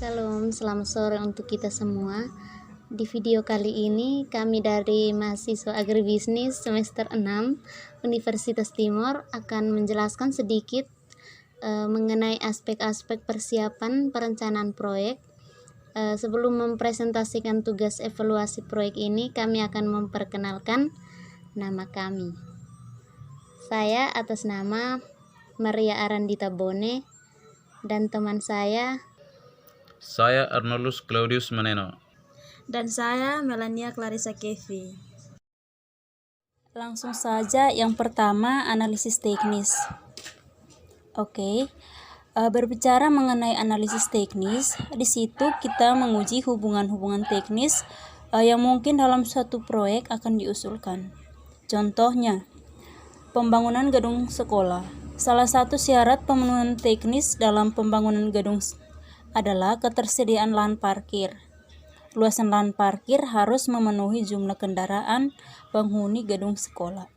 Shalom, selamat sore untuk kita semua. Di video kali ini kami dari mahasiswa agribisnis semester 6 Universitas Timor akan menjelaskan sedikit mengenai aspek-aspek persiapan perencanaan proyek. Sebelum mempresentasikan tugas evaluasi proyek ini, kami akan memperkenalkan nama kami. Saya atas nama Maria Arandita Bone dan teman saya Arnoldus Claudius Maneno. Dan saya Melania Clarissa Kevi. Langsung saja, yang pertama analisis teknis. Berbicara mengenai analisis teknis, di situ kita menguji hubungan-hubungan teknis yang mungkin dalam suatu proyek akan diusulkan. Contohnya, pembangunan gedung sekolah. Salah satu syarat pemenuhan teknis dalam pembangunan gedung adalah ketersediaan lahan parkir. Luasan lahan parkir harus memenuhi jumlah kendaraan penghuni gedung sekolah.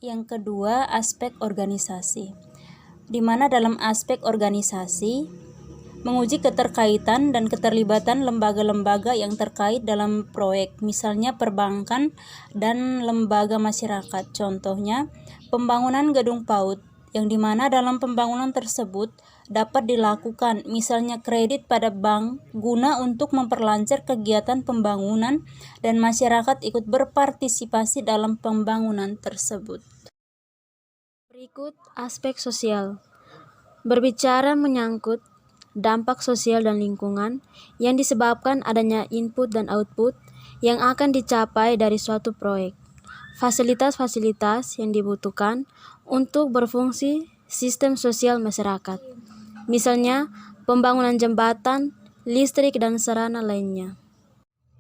Yang kedua, aspek organisasi, di mana dalam aspek organisasi menguji keterkaitan dan keterlibatan lembaga-lembaga yang terkait dalam proyek, misalnya perbankan dan lembaga masyarakat. Contohnya, pembangunan gedung PAUD, yang dimana dalam pembangunan tersebut dapat dilakukan misalnya kredit pada bank guna untuk memperlancar kegiatan pembangunan dan masyarakat ikut berpartisipasi dalam pembangunan tersebut. Berikut aspek sosial. Berbicara menyangkut dampak sosial dan lingkungan yang disebabkan adanya input dan output yang akan dicapai dari suatu proyek. Fasilitas-fasilitas yang dibutuhkan untuk berfungsi sistem sosial masyarakat. Misalnya, pembangunan jembatan, listrik, dan sarana lainnya.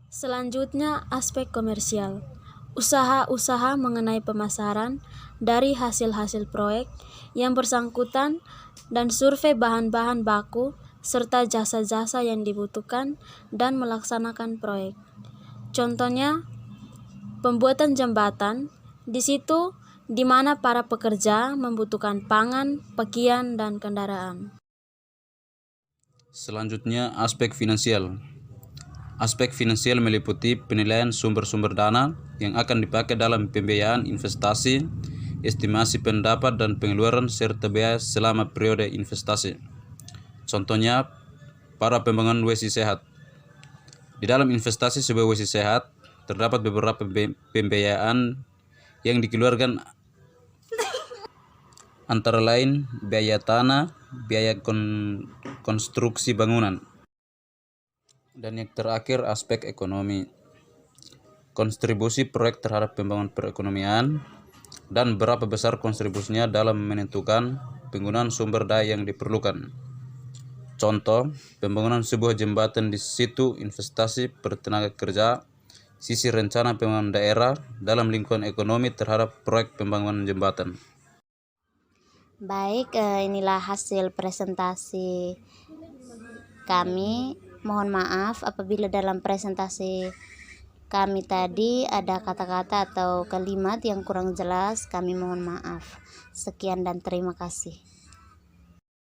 Selanjutnya, aspek komersial. Usaha-usaha mengenai pemasaran dari hasil-hasil proyek yang bersangkutan dan survei bahan-bahan baku serta jasa-jasa yang dibutuhkan dan melaksanakan proyek. Contohnya, pembuatan jembatan, di situ di mana para pekerja membutuhkan pangan, pakaian, dan kendaraan. Selanjutnya, aspek finansial. Aspek finansial meliputi penilaian sumber-sumber dana yang akan dipakai dalam pembiayaan investasi, estimasi pendapat dan pengeluaran serta biaya selama periode investasi. Contohnya, para pembangunan WC sehat. Di dalam investasi sebuah WC sehat, terdapat beberapa pembiayaan yang dikeluarkan, antara lain biaya tanah, biaya konstruksi bangunan. Dan yang terakhir, aspek ekonomi. Kontribusi proyek terhadap pembangunan perekonomian dan berapa besar kontribusinya dalam menentukan penggunaan sumber daya yang diperlukan. Contoh, pembangunan sebuah jembatan, di situ investasi per tenaga kerja, sisi rencana pembangunan daerah dalam lingkungan ekonomi terhadap proyek pembangunan jembatan. Baik, inilah hasil presentasi kami. Mohon maaf apabila dalam presentasi kami tadi ada kata-kata atau kalimat yang kurang jelas. Kami mohon maaf. Sekian dan terima kasih.